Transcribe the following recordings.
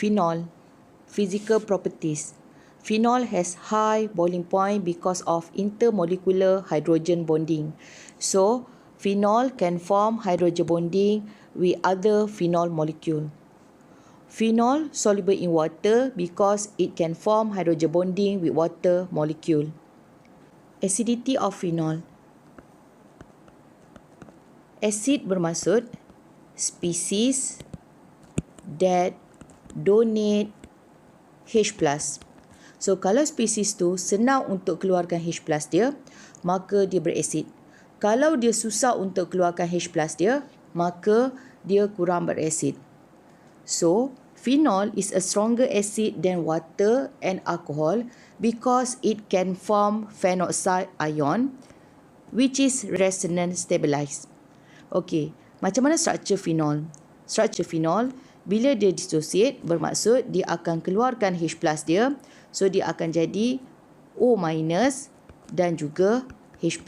Phenol. Physical properties. Phenol has high boiling point because of intermolecular hydrogen bonding. So, phenol can form hydrogen bonding with other phenol molecule. Phenol soluble in water because it can form hydrogen bonding with water molecule. Acidity of phenol. Acid bermaksud species that donate H+. So, kalau spesies tu senang untuk keluarkan H+ dia, maka dia berasid. Kalau dia susah untuk keluarkan H+ dia, maka dia kurang berasid. So, phenol is a stronger acid than water and alcohol because it can form phenoxide ion which is resonance stabilized. Okey, macam mana struktur phenol? Struktur phenol, bila dia dissociate, bermaksud dia akan keluarkan H+ dia. So, dia akan jadi O- dan juga H+.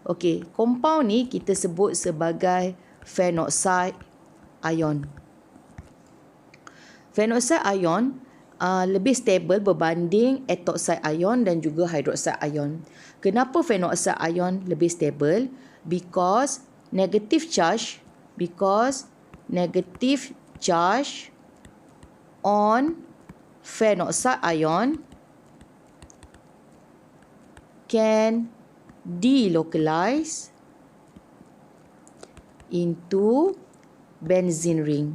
Okey, compound ni kita sebut sebagai phenoxide ion. Phenoxide ion lebih stable berbanding ethoxide ion dan juga hydroxide ion. Kenapa phenoxide ion lebih stable? Because negative charge on phenoxide ion can delocalize into benzene ring.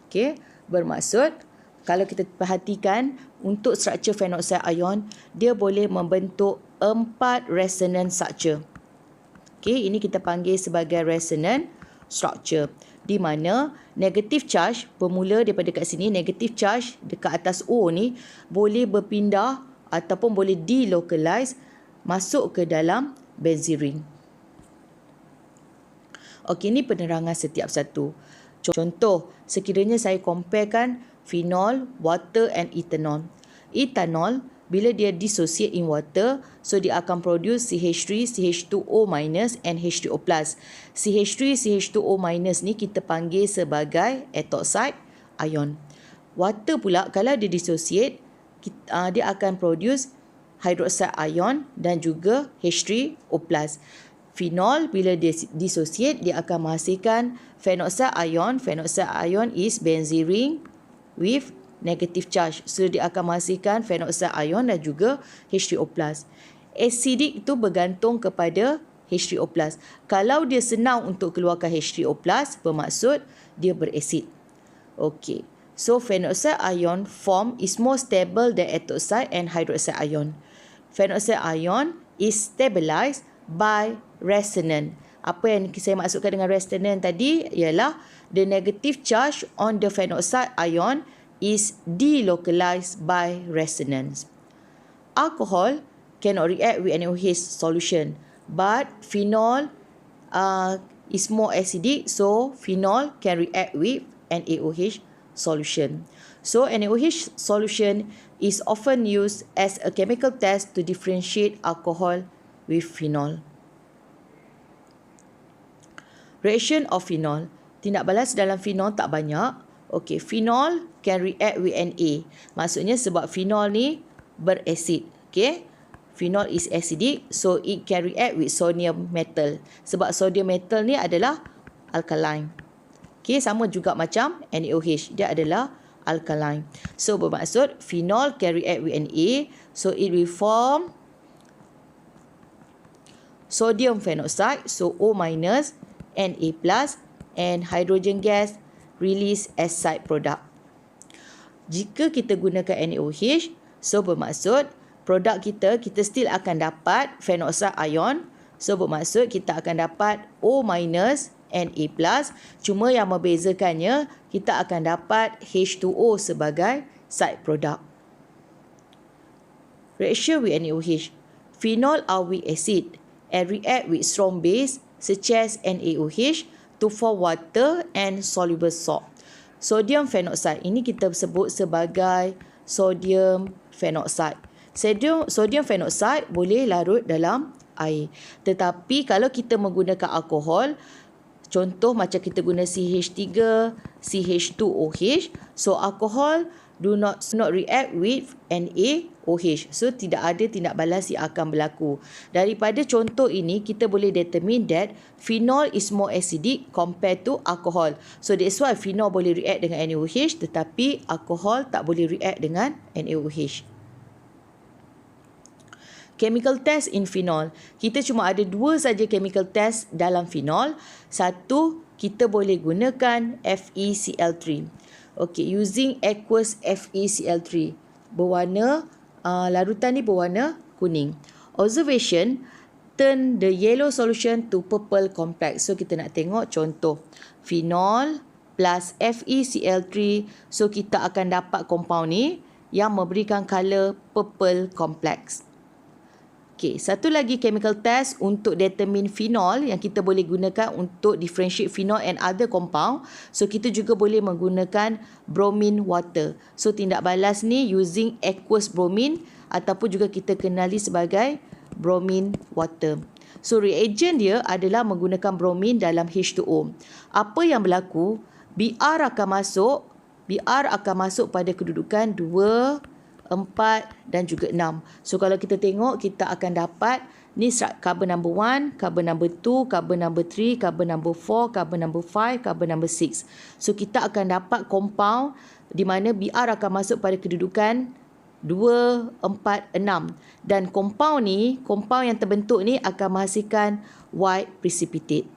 Okey, bermaksud kalau kita perhatikan untuk struktur phenoxide ion, dia boleh membentuk 4 resonance structure. Okey, ini kita panggil sebagai resonance structure, di mana negative charge bermula daripada kat sini, negative charge dekat atas O ni boleh berpindah ataupun boleh delocalize masuk ke dalam benzene ring. Okey, ini penerangan setiap satu. Contoh, sekiranya saya comparekan phenol, water and ethanol. Ethanol, bila dia dissociate in water, so dia akan produce CH3, CH2O- and H3O+. CH3, CH2O- ni kita panggil sebagai ethoxide ion. Water pula, kalau dia dissociate, dia akan produce hydroxide ion dan juga H3O+. Phenol bila dia dissociate, dia akan menghasilkan phenoxide ion. Phenoxide ion is benzene ring with negative charge. So, dia akan menghasilkan phenoxide ion dan juga H3O+. Acidic itu bergantung kepada H3O+. Kalau dia senang untuk keluarkan H3O+, bermaksud dia berasid. Okey. So, phenoxide ion form is more stable than ethoxide and hydroxide ion. Phenoxide ion is stabilized by resonance. Apa yang saya maksudkan dengan resonance tadi ialah the negative charge on the phenoxide ion is delocalized by resonance. Alcohol cannot react with NaOH solution, but phenol is more acidic, so phenol can react with NaOH solution. So NaOH solution is often used as a chemical test to differentiate alcohol with phenol. Reaction of phenol. Tindak balas dalam phenol tak banyak. Okey, phenol can react with Na. Maksudnya sebab phenol ni berasid. Okey. Phenol is acidic, so it can react with sodium metal. Sebab sodium metal ni adalah alkaline. Okey, sama juga macam NaOH. Dia adalah alkaline. So bermaksud phenol can react with Na, so it will form sodium phenoxide, so O-, Na+, and hydrogen gas release as side product. Jika kita gunakan NaOH, so bermaksud produk kita still akan dapat phenoxide ion. So bermaksud kita akan dapat O-, Na+, cuma yang membezakannya kita akan dapat H2O sebagai side product. Reaction with NaOH. Phenol are weak acid and react with strong base such as NaOH to form water and soluble salt. Sodium phenoxide ini kita sebut sebagai sodium phenoxide. Sodium phenoxide boleh larut dalam air. Tetapi kalau kita menggunakan alkohol, Contoh macam kita guna CH3, CH2OH. So alcohol do not react with NaOH. So tidak ada tindak balas yang akan berlaku. Daripada contoh ini kita boleh determine that phenol is more acidic compared to alcohol. So that's why phenol boleh react dengan NaOH tetapi alcohol tak boleh react dengan NaOH. Chemical test in phenol. Kita cuma ada 2 saja chemical test dalam phenol. Satu, kita boleh gunakan FeCl3. Okay, using aqueous FeCl3. Larutan ni berwarna kuning. Observation, turn the yellow solution to purple complex. So kita nak tengok contoh. Phenol plus FeCl3. So kita akan dapat compound ni yang memberikan color purple complex. Okay, satu lagi chemical test untuk determine phenol yang kita boleh gunakan untuk differentiate phenol and other compound. So, kita juga boleh menggunakan bromine water. So, tindak balas ni using aqueous bromine ataupun juga kita kenali sebagai bromine water. So, reagent dia adalah menggunakan bromine dalam H2O. Apa yang berlaku? Br akan masuk pada kedudukan 2, 4 dan juga 6. So kalau kita tengok kita akan dapat ni carbon number 1, carbon number 2, carbon number 3, carbon number 4, carbon number 5, carbon number 6. So kita akan dapat compound di mana Br akan masuk pada kedudukan 2, 4, 6. Dan compound yang terbentuk ni akan menghasilkan white precipitate.